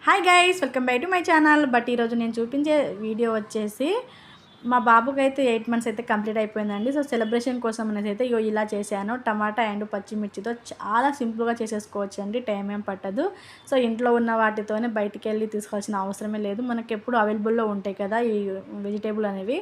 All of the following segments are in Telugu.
Hi guys, welcome back to my channel. But ఈరోజు నేను చూపించే వీడియో వచ్చేసి మా బాబుకి అయితే 8 months అయితే కంప్లీట్ అయిపోయిందండి. సో సెలబ్రేషన్ కోసం అనేసి అయితే ఇలా చేశాను. టమాటా అండ్ పచ్చిమిర్చితో చాలా సింపుల్గా చేసేసుకోవచ్చు అండి, టైం ఏం పట్టదు. సో ఇంట్లో ఉన్న వాటితోనే బయటికి వెళ్ళి తీసుకోవాల్సిన అవసరమే లేదు, మనకి ఎప్పుడు అవైలబుల్లో ఉంటాయి కదా ఈ వెజిటేబుల్ అనేవి.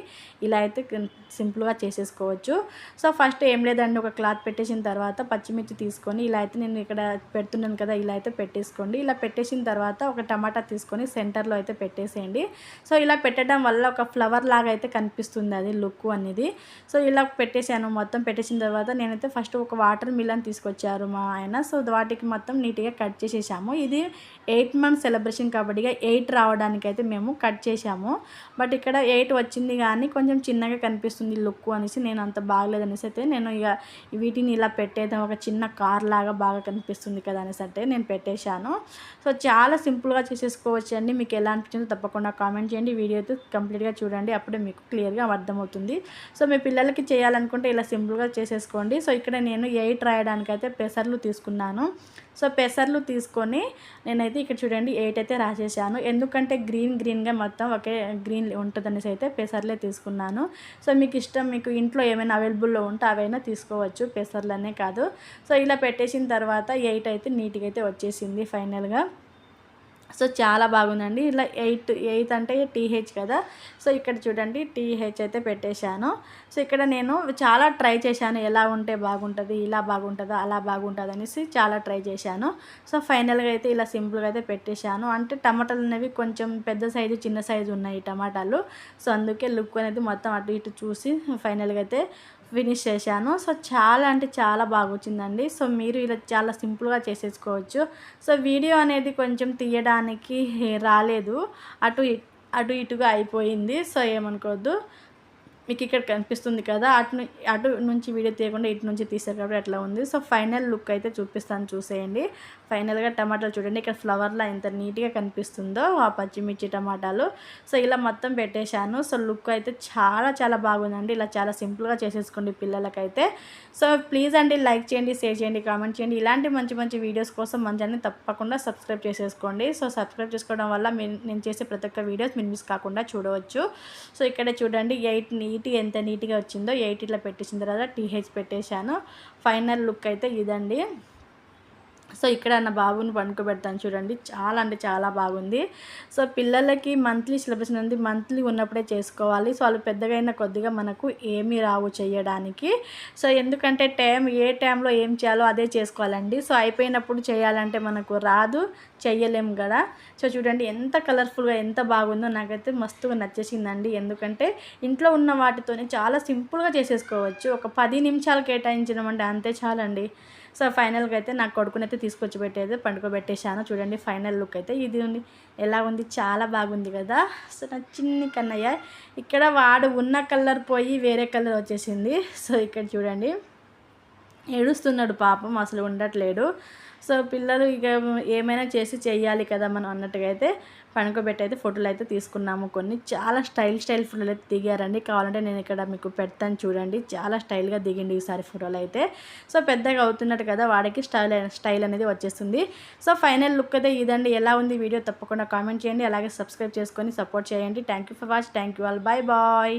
ఇలా అయితే సింపుల్గా చేసేసుకోవచ్చు. సో ఫస్ట్ ఏం లేదండి, ఒక క్లాత్ పెట్టేసిన తర్వాత పచ్చిమిర్చి తీసుకొని ఇలా అయితే నేను ఇక్కడ పెడుతున్నాను కదా, ఇలా అయితే పెట్టేసుకోండి. ఇలా పెట్టేసిన తర్వాత ఒక టమాటా తీసుకొని సెంటర్లో అయితే పెట్టేసేయండి. సో ఇలా పెట్టడం వల్ల ఒక ఫ్లవర్ లాగా అయితే కనిపిస్తుంది అది లుక్ అనేది. సో ఇలా పెట్టేశాను. మొత్తం పెట్టేసిన తర్వాత నేనైతే ఫస్ట్ ఒక వాటర్ మిలన్ తీసుకొచ్చారు మా ఆయన. సో వాటికి మొత్తం నీట్గా కట్ చేసేసాము. ఇది 8 months సెలబ్రేషన్ కాబట్టి 8 రావడానికి అయితే మేము కట్ చేసాము. బట్ ఇక్కడ 8 వచ్చింది కానీ కొంచెం చిన్నగా కనిపిస్తుంది లుక్ అనేసి, నేను అంత బాగలేదనేసి అయితే నేను ఇక వీటిని ఇలా పెట్టేద్దాం, ఒక చిన్న కార్ లాగా బాగా కనిపిస్తుంది కదా అనేసి అంటే నేను పెట్టేశాను. సో చాలా సింపుల్గా చేసేసుకోవచ్చు అండి. మీకు ఎలా అనిపించిందో తప్పకుండా కామెంట్ చేయండి. వీడియో అయితే కంప్లీట్గా చూడండి, అప్పుడే మీకు క్లియర్గా అర్థమవుతుంది. సో మీ పిల్లలకి చేయాలనుకుంటే ఇలా సింపుల్గా చేసేసుకోండి. సో ఇక్కడ నేను 8 రాయడానికైతే పెసర్లు తీసుకున్నాను. సో పెసర్లు తీసుకొని నేనైతే ఇక్కడ చూడండి 8 అయితే రాసేసాను. ఎందుకంటే గ్రీన్గా మొత్తం ఒకే గ్రీన్ ఉంటుందనేసి అయితే పెసర్లే తీసుకున్నాను. సో మీకు ఇష్టం, మీకు ఇంట్లో ఏమైనా అవైలబుల్లో ఉంటే అవైనా తీసుకోవచ్చు, పెసర్లనే కాదు. సో ఇలా పెట్టేసిన తర్వాత 8 అయితే నీట్గా అయితే వచ్చేసింది ఫైనల్గా. సో చాలా బాగుందండి. ఇలా 8 అంటే టీహెచ్ కదా. సో ఇక్కడ చూడండి టీహెచ్ అయితే పెట్టేశాను. సో ఇక్కడ నేను చాలా ట్రై చేశాను, ఎలా ఉంటే బాగుంటుంది, ఇలా బాగుంటుందా అలా బాగుంటుంది అనేసి చాలా ట్రై చేశాను. సో ఫైనల్గా అయితే ఇలా సింపుల్గా అయితే పెట్టేశాను. అంటే టమాటాలు అనేవి కొంచెం పెద్ద సైజు చిన్న సైజు ఉన్నాయి టమాటాలు. సో అందుకే లుక్ అనేది మొత్తం అటు ఇటు చూసి ఫైనల్గా అయితే ఫినిష్ చేశాను. సో చాలా అంటే చాలా బాగా వచ్చిందండి. సో మీరు ఇలా చాలా సింపుల్గా చేసేసుకోవచ్చు. సో వీడియో అనేది కొంచెం తీయడానికి రాలేదు, అటు ఇటుగా అయిపోయింది. సో ఏమనుకోవద్దు, మీకు ఇక్కడ కనిపిస్తుంది కదా, అటు నుంచి వీడియో తీయకుండా ఇటు నుంచి తీసారు కాబట్టి అట్లా ఉంది. సో ఫైనల్ లుక్ అయితే చూపిస్తాను, చూసేయండి. ఫైనల్గా టమాటాలు చూడండి, ఇక్కడ ఫ్లవర్లా ఎంత నీట్గా కనిపిస్తుందో ఆ పచ్చిమిర్చి టమాటాలు. సో ఇలా మొత్తం పెట్టేశాను. సో లుక్ అయితే చాలా బాగుందండి. ఇలా చాలా సింపుల్గా చేసేసుకోండి పిల్లలకైతే. సో ప్లీజ్ అండి, లైక్ చేయండి, షేర్ చేయండి, కామెంట్ చేయండి. ఇలాంటి మంచి వీడియోస్ కోసం మన ఛానల్ని తప్పకుండా సబ్స్క్రైబ్ చేసేసుకోండి. సో సబ్స్క్రైబ్ చేసుకోవడం వల్ల నేను చేసే ప్రతి ఒక్క వీడియోస్ మీరు మిస్ కాకుండా చూడవచ్చు. సో ఇక్కడ చూడండి 8 ఎంత నీట్గా వచ్చిందో. 8 ఇట్లా పెట్టేసిన తర్వాత టీహెచ్ పెట్టేశాను. ఫైనల్ లుక్ అయితే ఇదండి. సో ఇక్కడ నా బాబుని పడుకోబెడతాను చూడండి, చాలా అంటే చాలా బాగుంది. సో పిల్లలకి మంత్లీ సెలబ్రేషన్ ఉంది, మంత్లీ ఉన్నప్పుడే చేసుకోవాలి. సో వాళ్ళు పెద్దగా అయినా కొద్దిగా మనకు ఏమీ రావు చేయడానికి. సో ఎందుకంటే ఏ టైంలో ఏం చేయాలో అదే చేసుకోవాలండి. సో అయిపోయినప్పుడు చేయాలంటే మనకు రాదు, చెయ్యలేము కదా. సో చూడండి ఎంత కలర్ఫుల్గా ఎంత బాగుందో, నాకైతే మస్తుగా నచ్చేసిందండి. ఎందుకంటే ఇంట్లో ఉన్న వాటితోనే చాలా సింపుల్గా చేసేసుకోవచ్చు. ఒక 10 నిమిషాలు కేటాయించడం అంటే అంతే చాలండి. సో ఫైనల్గా అయితే నా కొడుకునైతే తీసుకొచ్చి పెట్టేది పండుకోబెట్టేశాను. చూడండి ఫైనల్ లుక్ అయితే ఇది ఉంది, ఎలా ఉంది, చాలా బాగుంది కదా. సో నా చిన్ని కన్నయ్య, ఇక్కడ వాడు ఉన్న కలర్ పోయి వేరే కలర్ వచ్చేసింది. సో ఇక్కడ చూడండి ఏడుస్తున్నాడు పాపం, అసలు ఉండట్లేడు. సో పిల్లలు ఇక ఏమైనా చేసి చెయ్యాలి కదా మనం అన్నట్టుగా అయితే పనుకోబెట్టి అయితే ఫోటోలు అయితే తీసుకున్నాము. కొన్ని చాలా స్టైల్ ఫోటోలు అయితే దిగారండి. కావాలంటే నేను ఇక్కడ మీకు పెడతాను చూడండి, చాలా స్టైల్గా దిగిండి ఈసారి ఫోటోలు అయితే. సో పెద్దగా అవుతున్నట్టు కదా వాడికి స్టైల్ అనేది వచ్చేస్తుంది. సో ఫైనల్ లుక్ అయితే ఇదండి. ఎలా ఉంది వీడియో తప్పకుండా కామెంట్ చేయండి, అలాగే సబ్స్క్రైబ్ చేసుకొని సపోర్ట్ చేయండి. Thank you for watch, thank you all, bye.